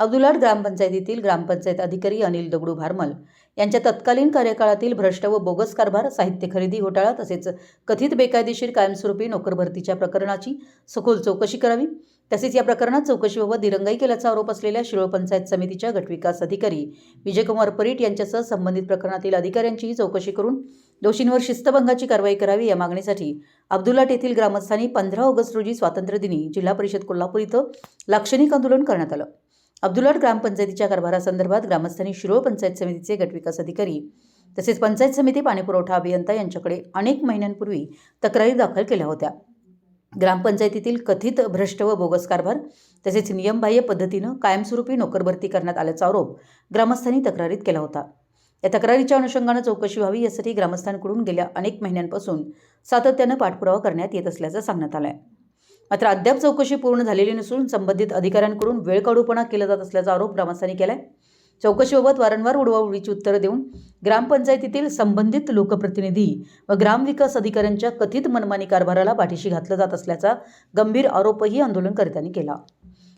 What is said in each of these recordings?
अब्दुलाट ग्रामपंचायतीतील ग्रामपंचायत अधिकारी अनिल दगडू भारमल यांच्या तत्कालीन कार्यकाळातील भ्रष्ट व बोगस कारभार, साहित्य खरेदी घोटाळा तसेच कथित बेकायदेशीर कायमस्वरूपी नोकर भरतीच्या प्रकरणाची सखोल चौकशी करावी। तसेच या प्रकरणात चौकशीबाबत दिरंगाई केल्याचा आरोप असलेल्या शिरोळ पंचायत समितीच्या गटविकास अधिकारी विजयकुमार परीट यांच्यासह संबंधित प्रकरणातील अधिकाऱ्यांचीही चौकशी करून दोषींवर शिस्तभंगाची कारवाई करावी या मागणीसाठी अब्दुलाट येथील ग्रामस्थांनी 15 ऑगस्ट रोजी स्वातंत्र्य दिनी जिल्हा परिषद कोल्हापूर इथं लाक्षणिक आंदोलन करण्यात आलं। अब्दुलाट ग्रामपंचायतीच्या कारभारासंदर्भात ग्रामस्थांनी शिरोळ पंचायत समितीचे गटविकास अधिकारी तसेच पंचायत समिती पाणीपुरवठा अभियंता यांच्याकडे अनेक महिन्यांपूर्वी तक्रारी दाखल केल्या होत्या। ग्रामपंचायतीतील कथित भ्रष्ट व बोगस कारभार तसेच नियमबाह्य पद्धतीनं कायमस्वरूपी नोकर भरती करण्यात आल्याचा आरोप ग्रामस्थांनी तक्रारीत केला होता। या तक्रारीच्या अनुषंगानं चौकशी व्हावी यासाठी ग्रामस्थांकडून गेल्या अनेक महिन्यांपासून सातत्यानं पाठपुरावा करण्यात येत असल्याचं सांगण्यात आलं आहे। मात्र अद्याप चौकशी पूर्ण झालेली नसून संबंधित अधिकाऱ्यांकडून वेळकाढूपणा केला जात असल्याचा आरोप ग्रामस्थांनी केला आहे। चौकशीबाबत वारंवार उडवाउडवीची उत्तरं देऊन ग्रामपंचायतीतील संबंधित लोकप्रतिनिधी व ग्रामविकास अधिकाऱ्यांच्या कथित मनमानी कारभाराला पाठीशी घातलं जात असल्याचा गंभीर आरोपही आंदोलनकर्त्यांनी केला।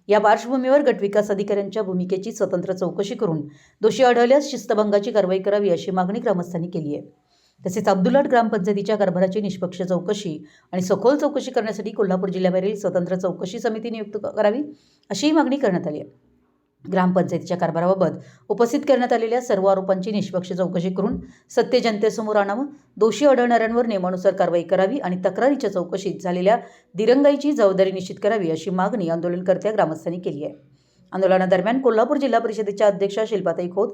या पार्श्वभूमीवर गटविकास अधिकाऱ्यांच्या भूमिकेची स्वतंत्र चौकशी करून दोषी आढळल्यास शिस्तभंगाची कारवाई करावी अशी मागणी ग्रामस्थांनी केली आहे। तसेच अब्दुलाट ग्रामपंचायतीच्या कारभाराची निष्पक्ष चौकशी आणि सखोल चौकशी करण्यासाठी कोल्हापूर जिल्ह्याबाहेरील स्वतंत्र चौकशी समिती नियुक्त करावी अशीही मागणी करण्यात आली आहे। ग्रामपंचायतीच्या कारभाराबाबत उपस्थित करण्यात आलेल्या सर्व आरोपांची निष्पक्ष चौकशी करून सत्य जनतेसमोर आणावं, दोषी आढळणाऱ्यांवर नियमानुसार कारवाई करावी आणि तक्रारीच्या चौकशीत झालेल्या दिरंगाईची जबाबदारी निश्चित करावी अशी मागणी आंदोलनकर्त्या ग्रामस्थांनी केली आहे। आंदोलनादरम्यान कोल्हापूर जिल्हा परिषदेच्या अध्यक्षा शिल्पाताई खोत,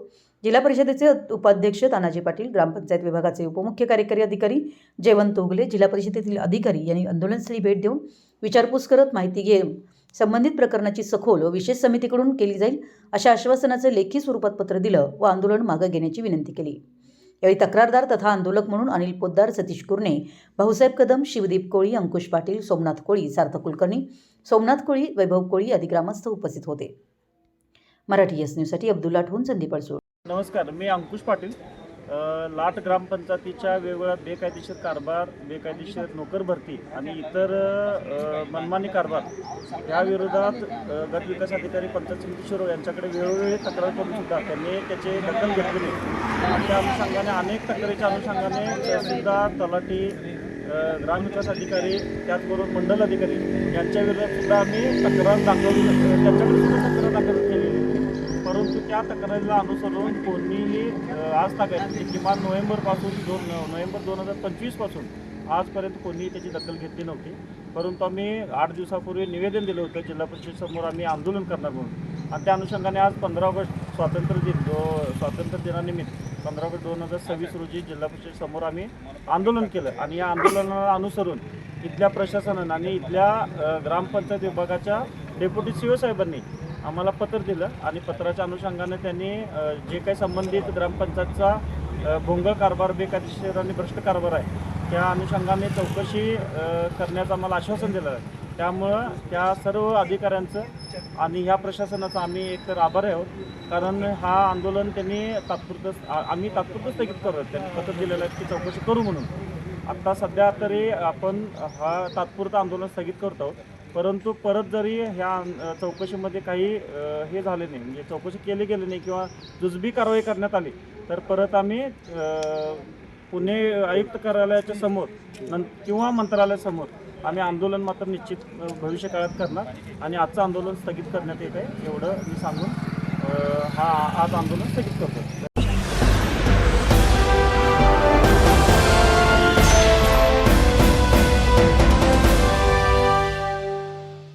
जिल्हा परिषदेचे उपाध्यक्ष तानाजी पाटील, ग्रामपंचायत विभागाचे उपमुख्य कार्यकारी अधिकारी जयवंत उगले, जिल्हा परिषदेतील अधिकारी यांनी आंदोलनस्थळी भेट देऊन विचारपूस करत माहिती घेऊन संबंधित प्रकरणाची सखोल व विशेष समितीकडून केली जाईल अशा आश्वासनाचे लेखी स्वरूपात पत्र दिलं व आंदोलन मागे घेण्याची विनंती केली। यावेळी तक्रारदार तथा आंदोलक म्हणून अनिल पोद्दार, सतीश कुरणे, भाऊसाहेब कदम, शिवदीप कोळी, अंकुश पाटील, सोमनाथ कोळी, सार्थक कुलकर्णी, सोमनाथ कोळी, वैभव कोळी आदी ग्रामस्थ उपस्थित होते। मराठी एस न्यूजसाठी अब्दुलाटहून संदीप अडसूळ। नमस्कार, मी अंकुश पाटील। लाट ग्रामपंचायतीच्या वेगवेगळ्या बेकायदेशीर कारभार, बेकायदेशीर नोकर भरती आणि इतर मनमानी कारभार या विरोधात गटविकास अधिकारी पंचायत समिती शिरोळ यांच्याकडे वेळोवेळी तक्रार करून सुद्धा त्यांनी त्याचे दखल घेतली नाही आणि त्या अनुषंगाने अनेक तक्रारीच्या अनुषंगाने तहसीलदार, तलाठी, ग्रामविकास अधिकारी त्याचबरोबर मंडल अधिकारी यांच्या विरोधात सुद्धा आम्ही तक्रार त्यांच्याकडे सुद्धा तक्रार दाखल केलेली, परंतु त्या तक्रारीला अनुसरून कोणीही आज म्हणजे किमान नोव्हेंबर 2025 पासून आजपर्यंत कोणीही त्याची दखल घेतली नव्हती। परंतु आम्ही 8 दिवसापूर्वी निवेदन दिलं होतं जिल्हा परिषदेसमोर आम्ही आंदोलन करणार म्हणून आणि त्या अनुषंगाने आज 15 ऑगस्ट स्वातंत्र्य दिनानिमित्त 15 ऑगस्ट 2026 रोजी जिल्हा परिषदेसमोर आम्ही आंदोलन केलं आणि या आंदोलनाला अनुसरून इथल्या प्रशासनानं आणि इथल्या ग्रामपंचायत विभागाच्या डेप्युटी सीओ साहेबांनी आम्हाला पत्र दिलं आणि पत्राच्या अनुषंगाने त्यांनी जे काही संबंधित ग्रामपंचायतचा भोंगळ कारभार, बेकायदेशीर आणि भ्रष्ट कारभार आहे त्या अनुषंगाने चौकशी करण्याचं आम्हाला आश्वासन दिलं आहे। त्यामुळं त्या सर्व अधिकाऱ्यांचं आणि ह्या प्रशासनाचं आम्ही एकतर आभारी आहोत, कारण हा आंदोलन त्यांनी आम्ही तात्पुरतं स्थगित करू, त्यांनी पत्र दिलेलं आहे की चौकशी करू म्हणून। आत्ता सध्या तरी आपण हा तात्पुरतं आंदोलन स्थगित करत आहोत, परंतु परत जरी ह्या चौकशीमध्ये काही हे झाले नाही, म्हणजे चौकशी केली गेली नाही किंवा जुजबी कारवाई करण्यात आली तर परत आम्ही पुणे आयुक्त कार्यालयाच्या समोर किंवा मंत्रालयासमोर आम्ही आंदोलन मात्र निश्चित भविष्य काळात करणार आणि आजचं आंदोलन स्थगित करण्यात येत आहे एवढं मी सांगून आज आंदोलन स्थगित करतो।